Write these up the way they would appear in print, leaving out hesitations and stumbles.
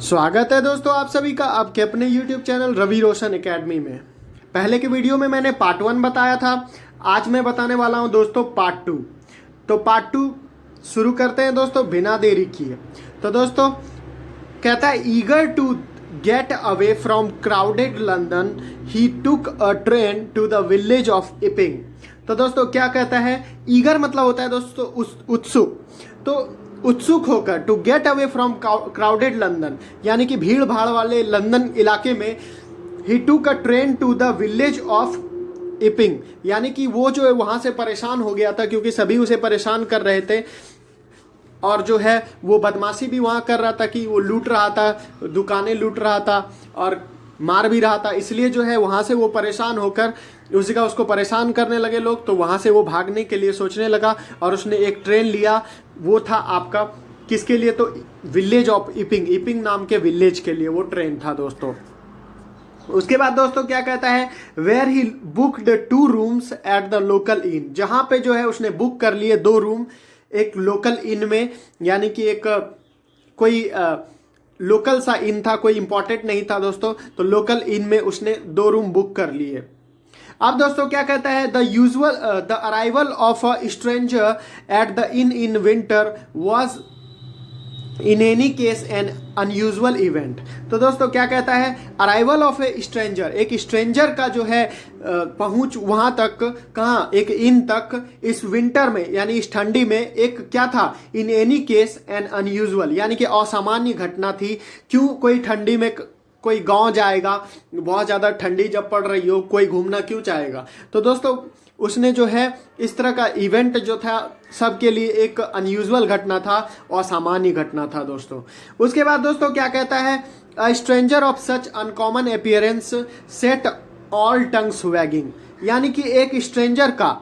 स्वागत है दोस्तों आप सभी का आपके अपने YouTube channel Ravi Roshan academy में। पहले के वीडियो में मैंने पार्ट 1 बताया था, आज मैं बताने वाला हूं दोस्तों पार्ट 2। तो पार्ट 2 शुरू करते हैं दोस्तों बिना देरी किए। तो दोस्तों कहता है eager to get away from crowded London he took a train to the village of Iping. तो दोस्तों क्या कहता है, ईगर मतलब होता है दोस्तों उत्सुक। तो उत्सुक होकर, to get away from crowded London यानी कि भीड़ भाड़ वाले लंदन इलाके में, he took a train to the village of Iping यानी कि वो जो है वहां से परेशान हो गया था क्योंकि सभी उसे परेशान कर रहे थे और जो है वो बदमाशी भी वहां कर रहा था कि वो लूट रहा था, दुकानें लूट रहा था और मार भी रहा था। इसलिए जो है वहां से वो परेशान होकर उसी का उसको परेशान करने लगे लोग, तो वहां से वो भागने के लिए सोचने लगा और उसने एक ट्रेन लिया। वो था आपका किसके लिए, तो विलेज ऑफ इपिंग, इपिंग नाम के विलेज के लिए वो ट्रेन था दोस्तों। उसके बाद दोस्तों क्या कहता है, where he booked 2 rooms at the local inn, जहां पे जो है उसने बुक कर लिए 2 रूम एक लोकल इन में, यानी कि एक कोई लोकल सा इन था, कोई इंपॉर्टेंट नहीं था दोस्तों। तो लोकल इन में उसने 2 रूम बुक कर लिए। अब दोस्तों क्या कहता है, the arrival of a stranger at the in winter was in any case N unusual event. तो दोस्तों क्या कहता है, अराइवल ऑफ ए स्ट्रेंजर, एक स्ट्रेंजर का जो है पहुंच वहां तक, कहाँ, एक इन तक, इस विंटर में यानी इस ठंडी में, एक क्या था, in any case N unusual यानी कि असामान्य घटना थी। क्यों कोई ठंडी में कोई गांव जाएगा, बहुत ज्यादा ठंडी जब पड़ रही हो, कोई घूमना क्यों चाहेगा। तो दोस्तों उसने जो है इस तरह का इवेंट जो था सबके लिए एक अनयूजुअल घटना था, असामान्य घटना था दोस्तों। उसके बाद दोस्तों क्या कहता है, a stranger of such uncommon appearance set all tongues waging यानी कि एक स्ट्रेंजर का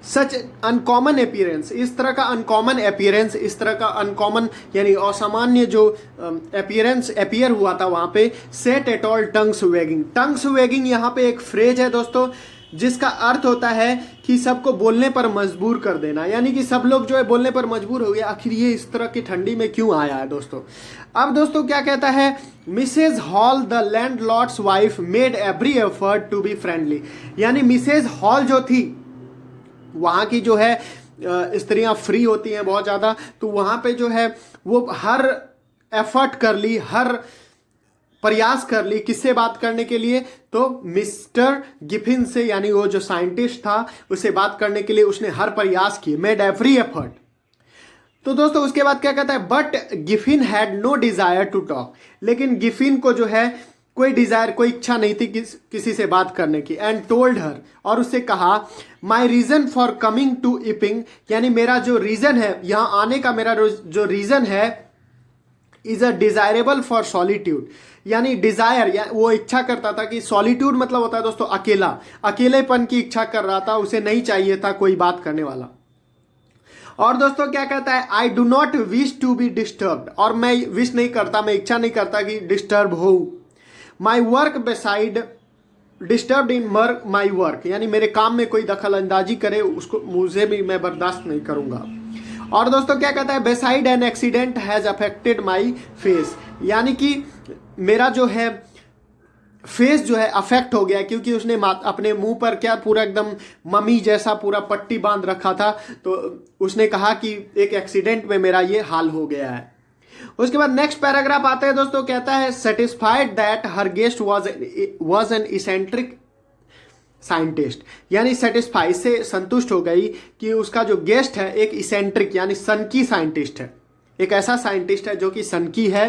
सच अनकॉमन अपीयरेंस, इस तरह का अनकॉमन अपीयरेंस, इस तरह का अनकॉमन यानी असामान्य जो अपीयरेंस अपीयर हुआ था वहां पे, set at all tongues waging. Tongues waging यहाँ पे एक फ्रेज है दोस्तों जिसका अर्थ होता है कि सबको बोलने पर मजबूर कर देना, यानी कि सब लोग जो है बोलने पर मजबूर हो गए, आखिर ये इस तरह की ठंडी में क्यों आया है दोस्तों। अब दोस्तों क्या कहता है, Mrs Hall the landlord's wife made every effort to be friendly यानी मिसेज हॉल जो थी, वहां की जो है स्त्रियां फ्री होती हैं बहुत ज्यादा, तो वहां पे जो है वो हर एफर्ट कर ली, हर प्रयास कर ली, किससे बात करने के लिए, तो मिस्टर गिफिन से, यानी वो जो साइंटिस्ट था उससे बात करने के लिए उसने हर प्रयास किए, मेड एवरी एफर्ट। तो दोस्तों उसके बाद क्या कहता है, but Griffin had no desire to talk, लेकिन गिफिन को जो है कोई डिजायर, कोई इच्छा नहीं थी किसी से बात करने की। एंड टोल्ड हर, और उससे कहा, my reason for coming to Iping यानी मेरा जो रीजन है यहां आने का, मेरा जो रीजन है, is a desirable for solitude यानी डिजायर या वो इच्छा करता था कि सॉलिट्यूड मतलब होता है दोस्तों अकेला, अकेलेपन की इच्छा कर रहा था, उसे नहीं चाहिए था कोई बात करने वाला। और दोस्तों क्या कहता है, I do not wish to be disturbed, और मैं विश नहीं करता, मैं इच्छा नहीं करता कि डिस्टर्ब हो। My work beside disturb in my work यानी मेरे काम में कोई दखल अंदाजी करे उसको, मुझे भी मैं बर्दाश्त नहीं करूंगा। और दोस्तों क्या कहता है, beside an accident has affected my face यानी कि मेरा जो है फेस जो है अफेक्ट हो गया क्योंकि उसने अपने मुंह पर क्या पूरा एकदम मम्मी जैसा पूरा पट्टी बांध रखा था, तो उसने कहा कि एक एक्सीडेंट में मेरा ये हाल हो गया है। उसके बाद नेक्स्ट पैराग्राफ आता है दोस्तों, कहता है, satisfied that her guest was an eccentric scientist यानी सेटिस्फाई से संतुष्ट हो गई कि उसका जो गेस्ट है एक इसेंट्रिक यानी सनकी साइंटिस्ट है, एक ऐसा साइंटिस्ट है जो कि सनकी है।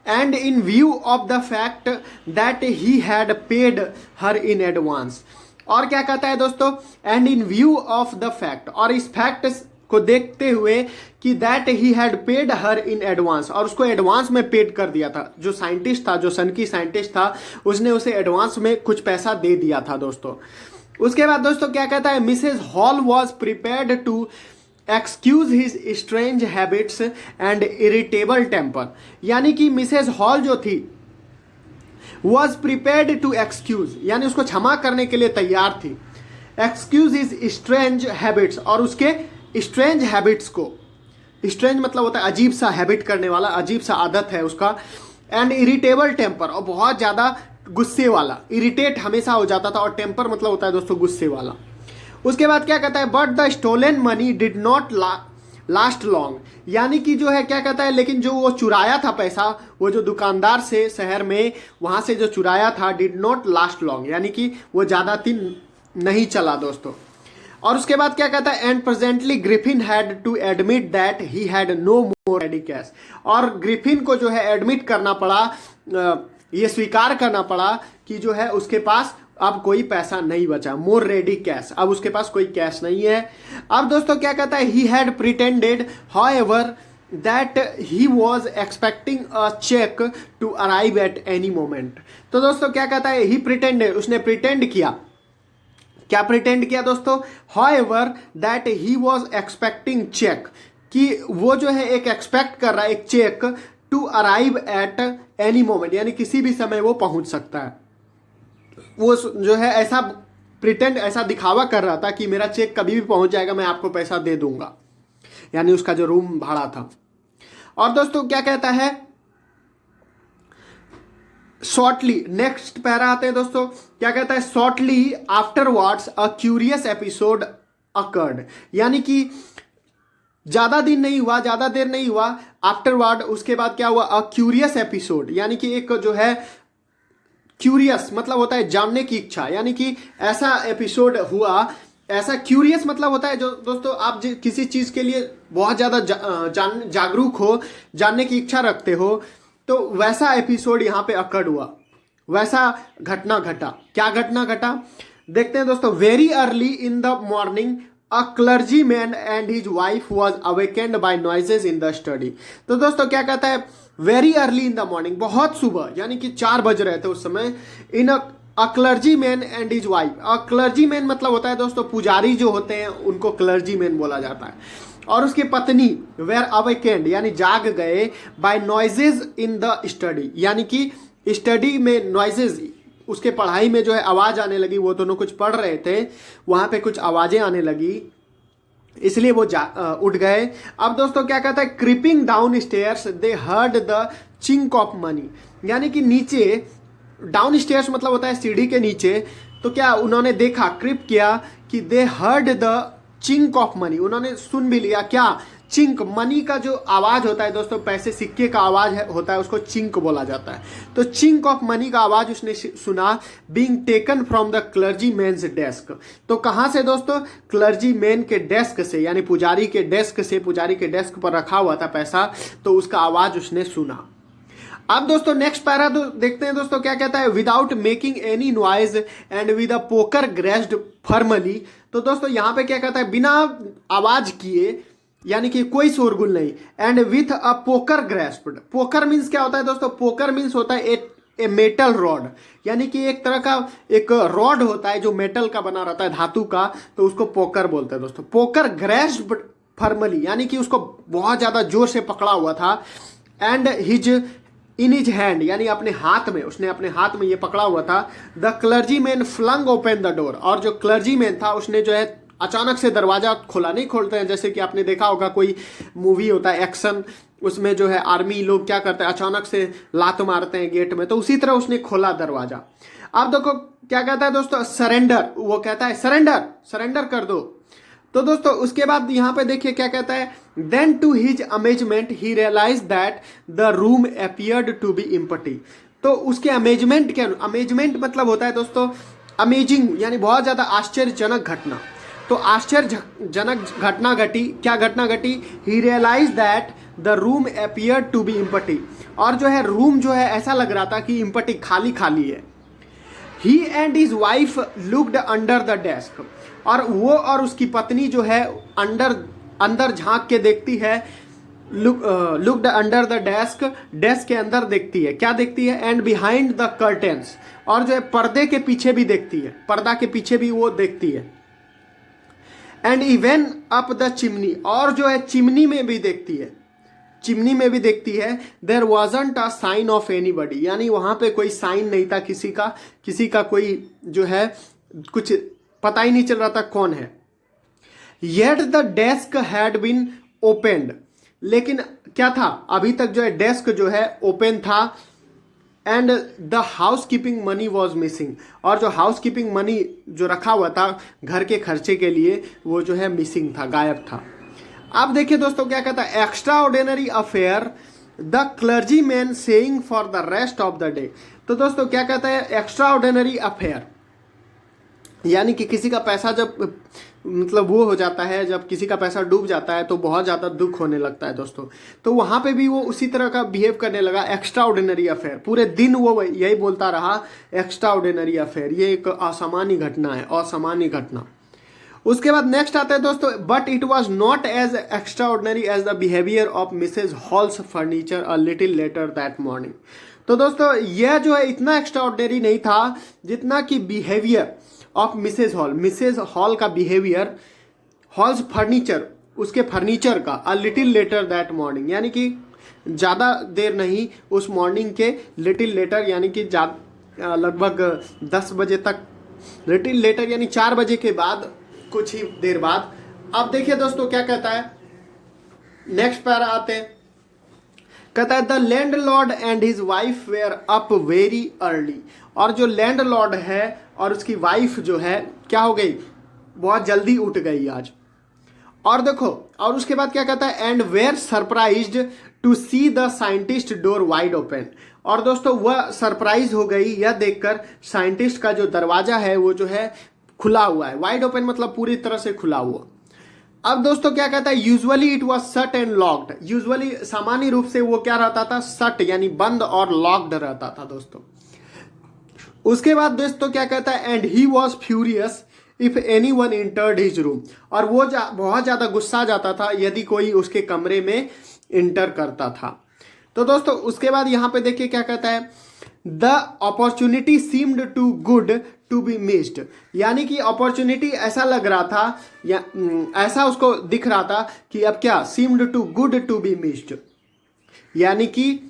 And in view of the fact that he had paid her in advance, और क्या कहता है दोस्तों, and in view of the fact, और इस फैक्ट को देखते हुए कि that he had paid her in advance, और उसको एडवांस में पेड कर दिया था, जो साइंटिस्ट था, जो सन की साइंटिस्ट था, उसने उसे एडवांस में कुछ पैसा दे दिया था दोस्तों। उसके बाद दोस्तों क्या कहता है, Mrs Hall was prepared to excuse his strange habits and irritable temper यानी कि मिसेज हॉल जो थी वॉज प्रिपेयर्ड टू एक्सक्यूज यानी उसको क्षमा करने के लिए तैयार थी, एक्सक्यूज हिज स्ट्रेंज हैबिट्स और उसके स्ट्रेंज हैबिट्स को, स्ट्रेंज मतलब होता है अजीब सा हैबिट करने वाला, अजीब सा आदत है उसका। एंड इरिटेबल टेम्पर, और बहुत ज़्यादा गुस्से वाला, इरिटेट हमेशा हो जाता था। और टेम्पर मतलब होता है दोस्तों गुस्से वाला। उसके बाद क्या कहता है, but the stolen money did not last long, यानी कि जो है क्या कहता है, लेकिन जो वो चुराया था पैसा, वो जो दुकानदार से शहर में वहाँ से जो चुराया था, डिड नॉट लास्ट लॉन्ग, यानी कि वो ज़्यादा दिन नहीं चला दोस्तों। और उसके बाद क्या कहता है, and presently Griffin had to admit that he had no more ready cash, और ग्रिफिन को जो है एडमिट करना पड़ा, ये स्वीकार करना पड़ा कि जो है उसके पास अब कोई पैसा नहीं बचा, मोर रेडी कैश, अब उसके पास कोई कैश नहीं है। अब दोस्तों क्या कहता है, he had pretended however that he was expecting a cheque to arrive at any moment. तो दोस्तों क्या कहता है, ही प्रिटेंडेड, उसने प्रिटेंड किया, क्या प्रिटेंड किया दोस्तों, however that he was expecting cheque, कि वो जो है एक एक्सपेक्ट कर रहा है एक cheque, to arrive at any moment, यानी किसी भी समय वो पहुंच सकता है। वो जो है ऐसा प्रिटेंड, ऐसा दिखावा कर रहा था कि मेरा चेक कभी भी पहुंच जाएगा, मैं आपको पैसा दे दूंगा, यानी उसका जो रूम भाड़ा था। और दोस्तों क्या कहता है, शॉर्टली, नेक्स्ट पैरा आते हैं दोस्तों, क्या कहता है, shortly afterwards a curious episode occurred, यानी कि ज्यादा दिन नहीं हुआ, ज्यादा देर नहीं हुआ, आफ्टरवर्ड उसके बाद क्या हुआ, अ क्यूरियस एपिसोड, यानी कि एक जो है क्यूरियस मतलब होता है जानने की इच्छा, यानी कि ऐसा एपिसोड हुआ, ऐसा क्यूरियस मतलब होता है जो दोस्तों आप किसी चीज के लिए बहुत ज्यादा जागरूक हो, जानने की इच्छा रखते हो, तो वैसा एपिसोड यहाँ पे अकर्ड हुआ, वैसा घटना घटा। क्या घटना घटा देखते हैं दोस्तों, very early in the morning a clergyman and his wife was awakened by noises in the study. तो दोस्तों क्या कहता है, very early in the morning, बहुत सुबह, यानी कि 4 बज रहे थे उस समय, in a clergyman and his wife. A clergyman मतलब होता है दोस्तों पुजारी जो होते हैं उनको क्लर्जी मैन बोला जाता है, और उसकी पत्नी वेर अवेकेंड, यानी जाग गए, by noises in the study, यानी कि स्टडी में नॉइजेज, उसके पढ़ाई में जो है आवाज आने लगी, वो दोनों कुछ पढ़ रहे थे, वहां पे कुछ आवाजें आने लगी, इसलिए वो उठ गए। अब दोस्तों क्या कहता है, creeping down stairs they heard the chink of money, यानी कि नीचे, डाउन स्टेयर्स मतलब होता है सीढ़ी के नीचे, तो क्या उन्होंने देखा, क्रिप किया कि दे heard the chink of money, उन्होंने सुन भी लिया, क्या चिंक, मनी का जो आवाज होता है दोस्तों, पैसे सिक्के का आवाज होता है, उसको चिंक बोला जाता है। तो चिंक ऑफ मनी का आवाज उसने सुना, being taken from the clergyman's desk. तो कहां से दोस्तों, क्लर्जी मैन के डेस्क से, यानी पुजारी के डेस्क से, पुजारी के डेस्क पर रखा हुआ था पैसा, तो उसका आवाज उसने सुना। अब दोस्तों नेक्स्ट पैरा देखते हैं दोस्तों, क्या कहता है, without making any noise and with a poker graced firmly. तो दोस्तों यहाँ पे क्या कहता है, बिना आवाज किए, यानी कि कोई शोरगुल नहीं, and with a poker grasped. Poker means क्या होता है दोस्तों, पोकर मीन्स होता है ए मेटल रॉड, यानी कि एक तरह का एक रॉड होता है जो मेटल का बना रहता है, धातु का, तो उसको पोकर बोलते हैं दोस्तों। पोकर ग्रेस्प्ड फर्मली, यानी कि उसको बहुत ज्यादा जोर से पकड़ा हुआ था, and his in his hand, यानी अपने हाथ में, उसने अपने हाथ में ये पकड़ा हुआ था। The clergyman flung open the door, और जो क्लर्जी मैन था उसने जो है अचानक से दरवाजा खोला, नहीं खोलते हैं जैसे कि आपने देखा होगा कोई मूवी होता है एक्शन, उसमें जो है आर्मी लोग क्या करते हैं, अचानक से लात मारते हैं गेट में, तो उसी तरह उसने खोला दरवाजा। अब देखो क्या कहता है दोस्तों, सरेंडर, वो कहता है सरेंडर, सरेंडर कर दो। तो दोस्तों उसके बाद यहाँ पे देखिए क्या कहता है, then to his amazement he realise that the room appeared to be empty. तो उसके अमेजमेंट के, अमेजमेंट मतलब होता है दोस्तों अमेजिंग, यानी बहुत ज्यादा आश्चर्यजनक घटना। तो आश्चर्यजनक घटना घटी, क्या घटना घटी, he realise that the room appeared to be empty, और जो है रूम जो है ऐसा लग रहा था कि एम्प्टी, खाली खाली है। He and his wife looked under the desk, और वो और उसकी पत्नी जो है अंदर झांक के देखती है, looked under the desk, desk के अंदर देखती है, क्या देखती है, एंड बिहाइंड द कर्टेन्स, और जो है पर्दे के पीछे भी देखती है, पर्दा के पीछे भी वो देखती है, and even up the chimney, और जो है चिमनी में भी देखती है, चिमनी में भी देखती है। There wasn't a sign of anybody, यानी वहां पे कोई साइन नहीं था किसी का कोई जो है कुछ पता ही नहीं चल रहा था कौन है। Yet the desk had been opened, लेकिन क्या था, अभी तक जो है डेस्क जो है ओपन था and the house keeping money was missing, और जो हाउस कीपिंग मनी जो रखा हुआ था घर के खर्चे के लिए वो जो है मिसिंग था, गायब था। अब देखिए दोस्तों क्या कहता है, extra ordinary affair the clergy man saying for the rest of the day. तो दोस्तों क्या कहता है, एक्स्ट्रा ऑर्डिनरी अफेयर यानी कि किसी का पैसा जब मतलब वो हो जाता है, जब किसी का पैसा डूब जाता है तो बहुत ज़्यादा दुख होने लगता है दोस्तों। तो वहाँ पे भी वो उसी तरह का बिहेव करने लगा, एक्स्ट्रा ऑर्डिनरी अफेयर। पूरे दिन वो यही बोलता रहा, एक्स्ट्रा ऑर्डिनरी अफेयर, ये एक असामान्य घटना है, असामान्य घटना। उसके बाद नेक्स्ट आता है दोस्तों, but it was not as extraordinary as the behaviour of Mrs Hall's furniture a little later that morning. तो दोस्तों यह जो है इतना एक्स्ट्रा ऑर्डिनरी नहीं था जितना कि बिहेवियर ऑफ मिसेज हॉल का बिहेवियर, हॉल्स फर्नीचर, उसके फर्नीचर का, अ लिटिल लेटर दैट मॉर्निंग, यानी कि ज़्यादा देर नहीं, उस मॉर्निंग के लिटिल लेटर यानी कि लगभग 10 बजे तक, लिटिल लेटर यानी 4 बजे के बाद, कुछ ही देर बाद। अब देखिए दोस्तों क्या कहता है, नेक्स्ट पैरा आते हैं, कहता है the landlord and his wife were up very early. और जो लैंडलॉर्ड है और उसकी वाइफ जो है क्या हो गई, बहुत जल्दी उठ गई आज। और देखो, और उसके बाद क्या कहता है, and were surprised to see the scientist door wide open. और दोस्तों वह सरप्राइज हो गई यह देखकर साइंटिस्ट का जो दरवाजा है वो जो है खुला हुआ है, वाइड ओपन मतलब पूरी तरह से खुला हुआ। अब दोस्तों क्या कहता है, usually it was shut and locked. Usually सामान्य रूप से वो क्या रहता था, शट यानी बंद और लॉक्ड रहता था दोस्तों। उसके बाद दोस्तों क्या कहता है, and he was furious if any one entered his room. और वो बहुत ज्यादा गुस्सा जाता था यदि कोई उसके कमरे में इंटर करता था। तो दोस्तों उसके बाद यहां पे देखिए क्या कहता है, the opportunity seemed too good to be missed. यानी कि अपॉर्चुनिटी ऐसा लग रहा था या ऐसा उसको दिख रहा था कि अब क्या, seemed too good to be missed, यानी कि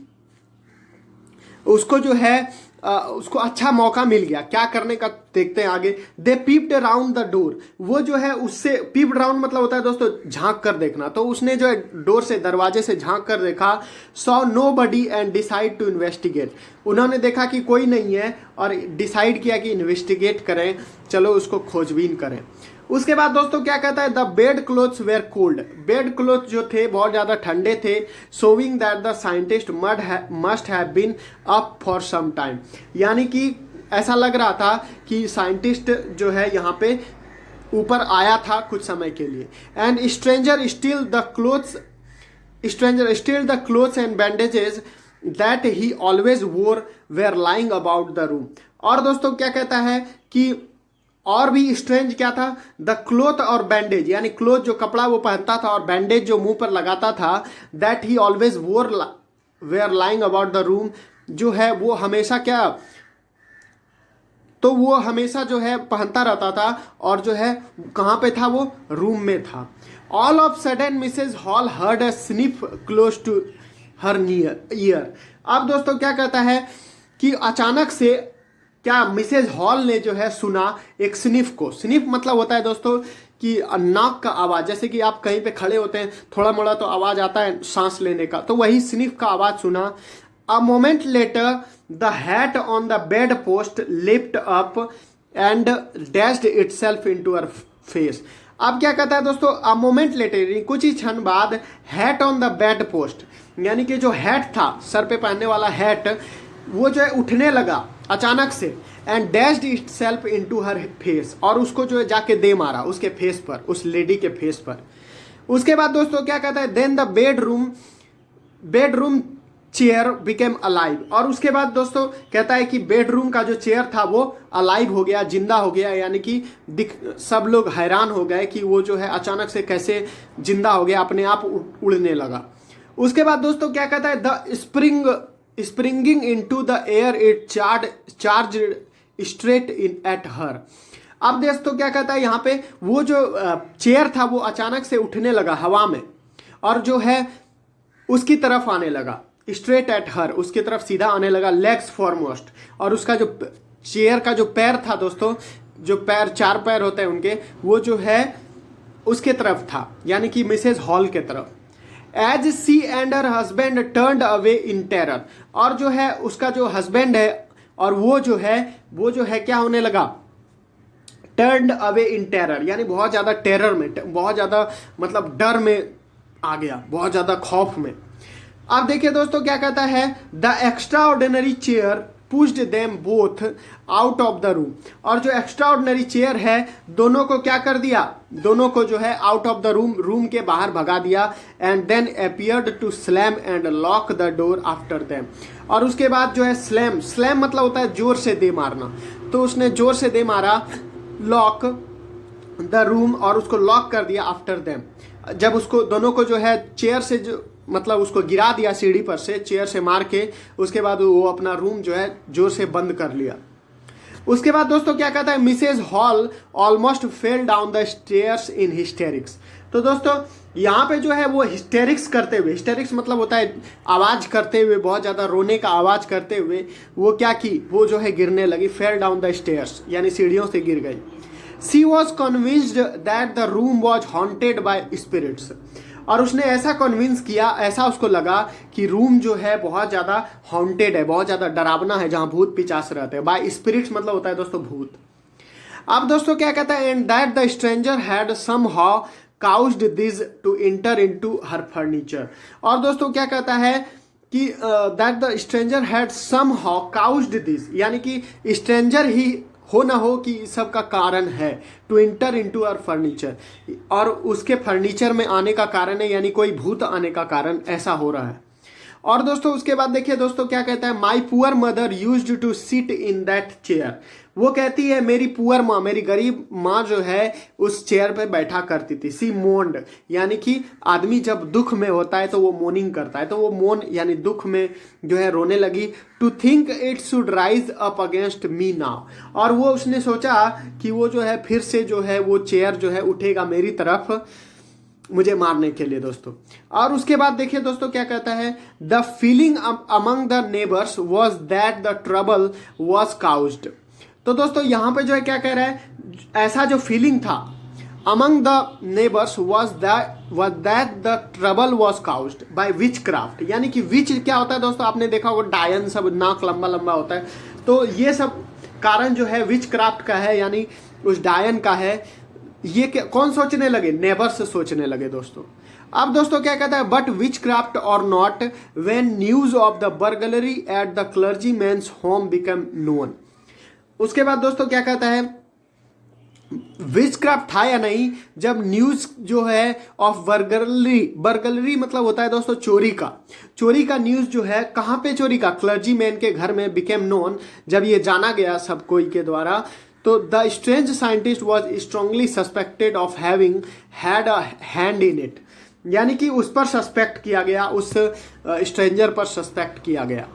उसको जो है उसको अच्छा मौका मिल गया क्या करने का, देखते हैं आगे। दे पीप्ड अराउंड द डोर। वो जो है उससे, पीप्ड अराउंड मतलब होता है दोस्तों झांक कर देखना। तो उसने जो है डोर से, दरवाजे से झांक कर देखा। Saw nobody and decide to investigate. उन्होंने देखा कि कोई नहीं है और डिसाइड किया कि इन्वेस्टिगेट करें, चलो उसको खोजबीन करें। उसके बाद दोस्तों क्या कहता है, the bedclothes were cold. Bedclothes जो थे बहुत ज्यादा ठंडे थे, showing that the scientist must have been up for some time. यानी कि ऐसा लग रहा था कि साइंटिस्ट जो है यहाँ पे ऊपर आया था कुछ समय के लिए। And stranger still the clothes and bandages that he always wore were lying about the room. और दोस्तों क्या कहता है कि और भी स्ट्रेंज क्या था, द क्लोथ और बैंडेज, यानी क्लोथ जो कपड़ा वो पहनता था और बैंडेज जो मुंह पर लगाता था, that he always wore were lying about the room, जो है वो हमेशा क्या, तो वो हमेशा जो है पहनता रहता था और जो है कहाँ पे था, वो रूम में था। All of sudden Mrs Hall heard a sniff close to her ear. अब दोस्तों क्या कहता है कि अचानक से क्या मिसेज हॉल ने जो है सुना एक स्निफ को। स्निफ मतलब होता है दोस्तों कि नाक का आवाज, जैसे कि आप कहीं पे खड़े होते हैं थोड़ा मोड़ा तो आवाज आता है सांस लेने का, तो वही स्निफ का आवाज सुना। A moment later the hat on the bedpost lift up and dashed itself into her face. अब क्या कहता है दोस्तों, अ मोमेंट लेटर कुछ ही क्षण बाद, hat on the bed post, यानी कि जो हैट था, सर पे पहनने वाला हैट, वो जो है उठने लगा अचानक से। And dashed itself into her face, और उसको जो है जाके दे मारा उसके फेस पर, उस लेडी के फेस पर। उसके बाद दोस्तों क्या कहता है, then the bedroom chair became alive. और उसके बाद दोस्तों कहता है कि बेडरूम का जो चेयर था वो अलाइव हो गया, जिंदा हो गया, यानी कि सब लोग हैरान हो गए कि वो जो है अचानक से कैसे जिंदा हो गया, अपने आप उड़ने लगा। उसके बाद दोस्तों क्या कहता है, the springing into the air it charged straight in at her. अब दोस्तों क्या कहता है, यहाँ पे वो जो चेयर था वो अचानक से उठने लगा हवा में और जो है उसकी तरफ आने लगा, स्ट्रेट एट हर, उसकी तरफ सीधा आने लगा, लेग्स फॉरमोस्ट। और उसका जो चेयर का जो पैर था दोस्तों, जो पैर, 4 पैर होते हैं उनके, वो जो है उसके तरफ था, यानी कि मिसेज हॉल के तरफ। As she and her husband turned away in terror. और जो है उसका जो हस्बैंड है और वो जो है क्या होने लगा, टर्न्ड अवे इन टेरर, यानी बहुत ज्यादा टेरर में, बहुत ज्यादा मतलब डर में आ गया, बहुत ज्यादा खौफ में। अब देखिए दोस्तों क्या कहता है, the extra ordinary chair pushed them both out of the room. और जो एक्स्ट्रा ऑर्डिनरी चेयर है दोनों को क्या कर दिया, दोनों को जो है आउट ऑफ द रूम के बाहर भगा दिया। And then appeared to slam and lock the door after them. और उसके बाद जो है स्लैम मतलब होता है जोर से दे मारना, तो उसने जोर से दे मारा, लॉक द रूम, और उसको लॉक कर दिया आफ्टर देम। जब उसको दोनों को जो है चेयर से जो मतलब उसको गिरा दिया सीढ़ी पर से, चेयर से मार के, उसके बाद वो अपना रूम जो है जोर से बंद कर लिया। उसके बाद दोस्तों क्या कहता है, Mrs Hall almost fell down the stairs in hysterics. तो दोस्तों यहाँ पे जो है वो हिस्टेरिक्स करते हुए, हिस्टेरिक्स मतलब होता है आवाज करते हुए, बहुत ज्यादा रोने का आवाज करते हुए वो क्या की, वो जो है गिरने लगी, फेल डाउन द स्टेयर्स यानी सीढ़ियों से गिर गई। She was convinced that the room was haunted by spirits. और उसने ऐसा कन्विंस किया, ऐसा उसको लगा कि रूम जो है बहुत ज्यादा हॉन्टेड है, बहुत ज्यादा डरावना है, जहां भूत पिचास रहते हैं। बाय स्पिरिट्स मतलब होता है दोस्तों भूत। अब दोस्तों क्या कहता है, and that the stranger had somehow caused this to enter into her furniture. और दोस्तों क्या कहता है कि that the stranger had somehow caused this, यानी कि स्ट्रेंजर ही हो ना हो कि इस सब का कारण है, to enter into our furniture, और उसके फर्नीचर में आने का कारण है, यानी कोई भूत आने का कारण ऐसा हो रहा है। और दोस्तों उसके बाद देखिए दोस्तों क्या कहता है, my poor mother used to sit in that chair. वो कहती है मेरी पुअर माँ, मेरी गरीब माँ जो है उस चेयर पे बैठा करती थी। सी मोन्ड, यानी कि आदमी जब दुख में होता है तो वो मोर्निंग करता है, तो वो मोन यानी दुख में जो है रोने लगी। To think it should rise up against me now. और वो उसने सोचा कि वो जो है फिर से जो है वो चेयर जो है उठेगा मेरी तरफ मुझे मारने के लिए दोस्तों। और उसके बाद देखिए दोस्तों क्या कहता है, the feeling among the neighbours was that the trouble was caused. तो दोस्तों यहाँ पे जो है क्या कह रहा है, ऐसा जो फीलिंग था among the neighbours was that the trouble was caused by which craft. यानी कि विच क्या होता है दोस्तों, आपने देखा होगा डायन सब नाक लंबा लंबा होता है, तो ये सब कारण जो है विच क्राफ्ट का है, यानी उस डायन का है। ये कौन सोचने लगे, नेबर्स सोचने लगे दोस्तों। अब दोस्तों क्या कहता है, but witchcraft or not when news of the burglary at the clergyman's home become known. उसके बाद दोस्तों क्या कहता है, विच क्राफ्ट था या नहीं, जब न्यूज जो है ऑफ बर्गलरी मतलब होता है दोस्तों चोरी का न्यूज जो है, कहाँ पे चोरी का, क्लर्जी मैन के घर में, बिकेम नोन जब ये जाना गया सब कोई के द्वारा, तो the strange scientist was strongly suspected of having had a hand in it. यानी कि उस पर सस्पेक्ट किया गया, उस स्ट्रेंजर पर सस्पेक्ट किया गया।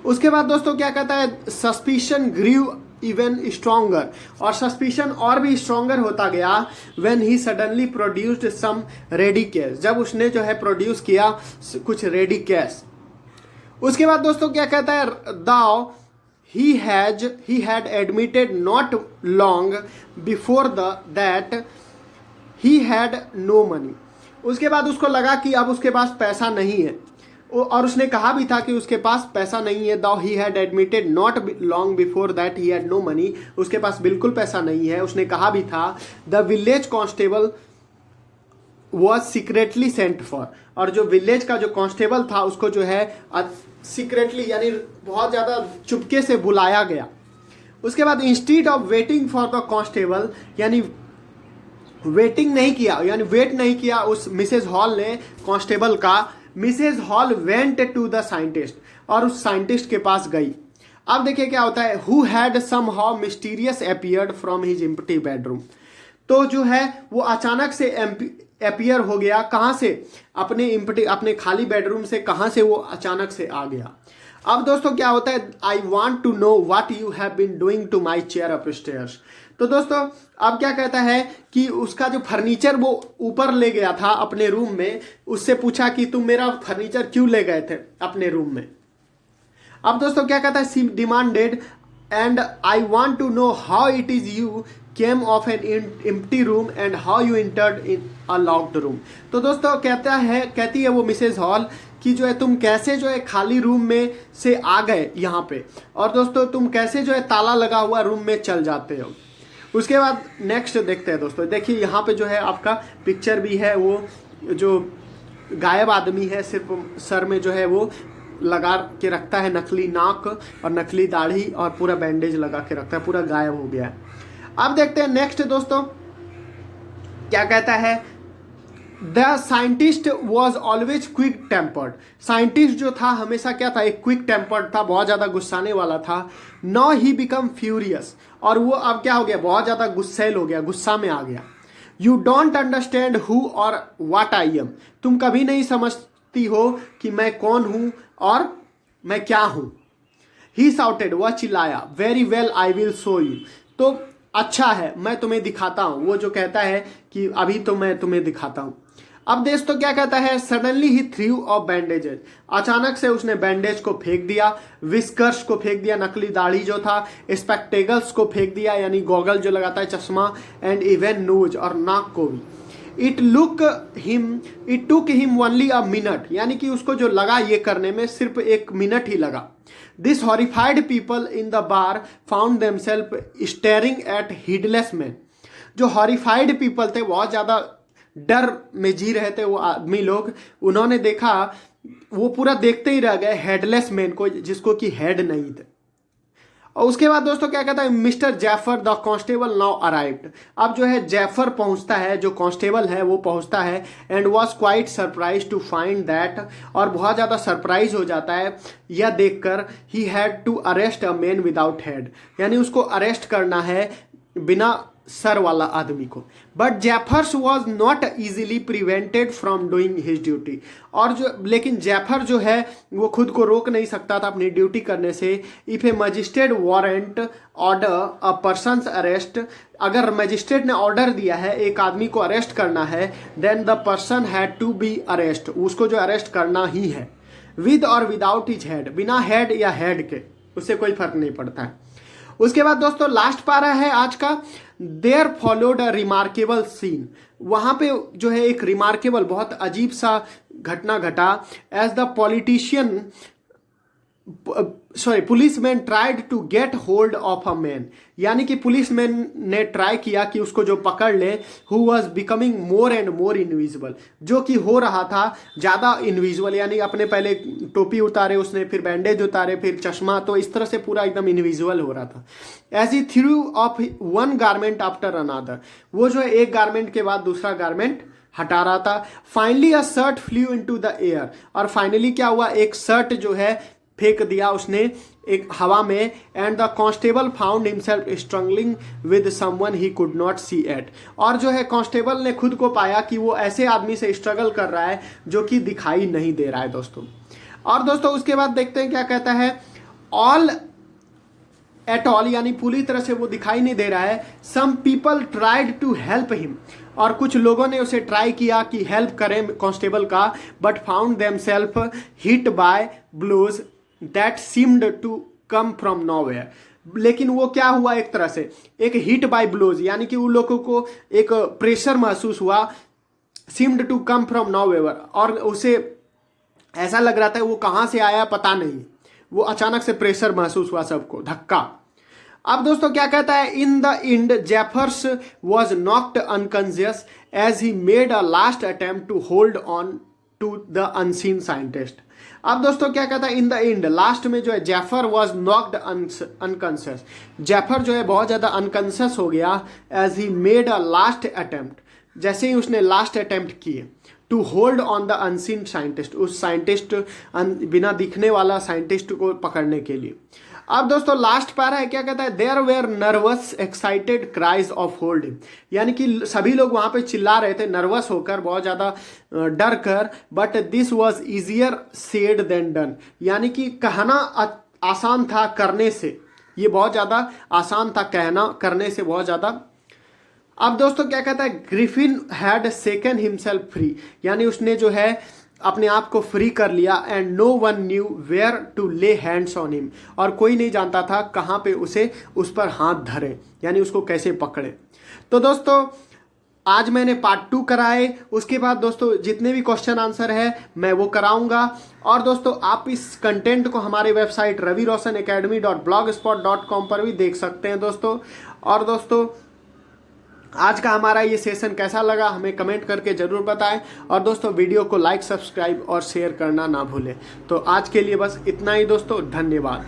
उसके बाद दोस्तों क्या कहता है, सस्पिशन ग्रीव इवन स्ट्रॉन्गर। और सस्पिशन और भी स्ट्रॉन्गर होता गया when he suddenly produced some ready cash, जब उसने जो है प्रोड्यूस किया कुछ रेडी कैश। उसके बाद दोस्तों क्या कहता है, दाओ he had admitted not long before that he had no money। उसके बाद उसको लगा कि अब उसके पास पैसा नहीं है, और उसने कहा भी था कि उसके पास पैसा नहीं है। Though he had admitted not long before that he had no money, उसके पास बिल्कुल पैसा नहीं है, उसने कहा भी था। The village constable was secretly sent for। और जो विलेज का जो कांस्टेबल था उसको जो है सीक्रेटली यानी बहुत ज्यादा चुपके से बुलाया गया। उसके बाद instead of waiting for the constable, यानी वेटिंग नहीं किया, यानी वेट नहीं किया उस मिसेज हॉल ने कांस्टेबल का, Mrs Hall went to the scientist, और उस साइंटिस्ट के पास गई। अब देखिए क्या होता है, who had somehow mysterious appeared from his empty bedroom. तो जो है वो अचानक से अपीयर हो गया, कहां से, अपने खाली बेडरूम से, कहां से वो अचानक से आ गया। अब दोस्तों क्या होता है, I want to know what you have been doing to my chair upstairs. तो दोस्तों अब क्या कहता है कि उसका जो फर्नीचर वो ऊपर ले गया था अपने रूम में, उससे पूछा कि तुम मेरा फर्नीचर क्यों ले गए थे अपने रूम में। अब दोस्तों क्या कहता है, she demanded and I want to know how it is you came of an empty room and how you entered in a locked room. तो दोस्तों कहती है वो मिसेज हॉल कि जो है तुम कैसे जो है खाली रूम में से आ गए यहाँ पे, और दोस्तों तुम कैसे जो है ताला लगा हुआ रूम में चल जाते हो। उसके बाद नेक्स्ट देखते हैं दोस्तों। देखिए यहाँ पे जो है आपका पिक्चर भी है, वो जो गायब आदमी है सिर्फ सर में जो है वो लगा के रखता है नकली नाक और नकली दाढ़ी और पूरा बैंडेज लगा के रखता है, पूरा गायब हो गया है। अब देखते हैं नेक्स्ट दोस्तों क्या कहता है। The scientist was always quick tempered. Scientist जो था हमेशा क्या था, एक क्विक टेम्पर्ड था, बहुत ज़्यादा गुस्साने वाला था। नाउ ही बिकम फ्यूरियस, और वो अब क्या हो गया, बहुत ज़्यादा गुस्सैल हो गया, गुस्सा में आ गया। यू डोंट अंडरस्टैंड हु और वाट आई एम। तुम कभी नहीं समझती हो कि मैं कौन हूँ और मैं क्या हूँ। ही साउटेड, वह चिल्लाया। Very well I will show you. तो अच्छा है, मैं तुम्हें दिखाता हूँ। वो जो कहता है कि अभी तो मैं तुम्हें दिखाता हूँ। अब दोस्तों क्या कहता है, suddenly he threw of bandages. अचानक से उसने बैंडेज को फेंक दिया, विस्कर्स को फेंक दिया, नकली दाढ़ी जो था, स्पेक्टेगल्स को फेंक दिया यानी गॉगल जो लगाता है, चश्मा, एंड इवन नोज और नाक को भी। It took him only a minute, यानी कि उसको जो लगा ये करने में सिर्फ 1 मिनट ही लगा। This horrified people in the bar found themselves staring at headless man. जो हॉरिफाइड पीपल थे, बहुत ज़्यादा डर में जी रहे थे वो आदमी लोग, उन्होंने देखा, वो पूरा देखते ही रह गए हेडलेस मैन को, जिसको कि हेड नहीं थे। और उसके बाद दोस्तों क्या कहता है, mister Jaffer the constable now arrived. अब जो है जैफर पहुंचता है, जो कांस्टेबल है वो पहुंचता है, and was quite surprise to find that, और बहुत ज़्यादा सरप्राइज हो जाता है यह देखकर, he had to arrest a man without head, यानी उसको अरेस्ट करना है बिना सर वाला आदमी को। But Jaffers was not easily prevented from doing his duty. और जो लेकिन जैफर जो है वो खुद को रोक नहीं सकता था अपनी ड्यूटी करने से। If a magistrate warrant order a person's arrest, अगर मजिस्ट्रेट ने ऑर्डर दिया है एक आदमी को अरेस्ट करना है, then the person had to be arrest, उसको जो अरेस्ट करना ही है, with or without his head, बिना हेड या हेड के, उससे कोई फर्क नहीं पड़ता है। उसके बाद दोस्तों लास्ट पारा है आज का। There followed a remarkable scene. वहां पे जो है एक रिमार्केबल, बहुत अजीब सा घटना घटा। As the policeman tried to get hold of a man, यानी कि पुलिसमैन ने ट्राई किया कि उसको जो पकड़ ले, who was becoming more and more invisible, जो कि हो रहा था ज़्यादा इनविजिबल, यानी अपने पहले टोपी उतारे उसने, फिर बैंडेज उतारे, फिर चश्मा, तो इस तरह से पूरा एकदम इनविजिबल हो रहा था। As he threw off one garment after another, वो जो है एक गारमेंट के बाद दूसरा गारमेंट हटा रहा था। Finally a shirt flu into the air, और फाइनली क्या हुआ, एक शर्ट जो है फेंक दिया उसने एक हवा में। And the constable found himself struggling with someone he could not see at, और जो है कांस्टेबल ने खुद को पाया कि वो ऐसे आदमी से स्ट्रगल कर रहा है जो कि दिखाई नहीं दे रहा है दोस्तों। और दोस्तों उसके बाद देखते हैं क्या कहता है, ऑल एट ऑल, यानी पूरी तरह से वो दिखाई नहीं दे रहा है। Some people tried to help him, और कुछ लोगों ने उसे ट्राई किया कि हेल्प करें कांस्टेबल का, but found themselves hit by blows that seemed to come from nowhere. लेकिन वो क्या हुआ, एक तरह से एक हिट बाय ब्लोज, यानी कि उन लोगों को एक प्रेशर महसूस हुआ, seemed to come from nowhere, और उसे ऐसा लग रहा था वो कहाँ से आया पता नहीं, वो अचानक से प्रेशर महसूस हुआ, सबको धक्का। अब दोस्तों क्या कहता है, in the end Jeffers was knocked unconscious as he made a last attempt to hold on to the unseen scientist. अब दोस्तों क्या कहता है, इन द एंड, लास्ट में जो है Jeffer was knocked unconscious, Jeffer जो है बहुत ज्यादा अनकॉन्शियस हो गया। As he made a last attempt, जैसे ही उसने लास्ट अटेम्प्ट किए, to hold on the unseen scientist, उस साइंटिस्ट बिना दिखने वाला साइंटिस्ट को पकड़ने के लिए। अब दोस्तों लास्ट पारा है, क्या कहता है, there were nervous excited cries of hold him, यानी कि सभी लोग वहां पे चिल्ला रहे थे नर्वस होकर, बहुत ज्यादा डर कर। But this was easier said than done, यानी कि कहना आसान था करने से, ये बहुत ज्यादा आसान था कहना, करने से बहुत ज्यादा। अब दोस्तों क्या कहता है, ग्रिफिन हैड सेकन हिमसेल्फ फ्री, यानी उसने जो है अपने आप को फ्री कर लिया and no one knew where to lay hands on him, और कोई नहीं जानता था कहाँ पे उसे उस पर हाथ धरे, यानी उसको कैसे पकड़े। तो दोस्तों आज मैंने पार्ट 2 कराए, उसके बाद दोस्तों जितने भी क्वेश्चन आंसर है मैं वो कराऊंगा। और दोस्तों आप इस कंटेंट को हमारे वेबसाइट raviroshanacademy.blogspot.com पर भी देख सकते हैं दोस्तों। और दोस्तों आज का हमारा ये सेशन कैसा लगा हमें कमेंट करके ज़रूर बताएं, और दोस्तों वीडियो को लाइक, सब्सक्राइब और शेयर करना ना भूलें। तो आज के लिए बस इतना ही दोस्तों, धन्यवाद।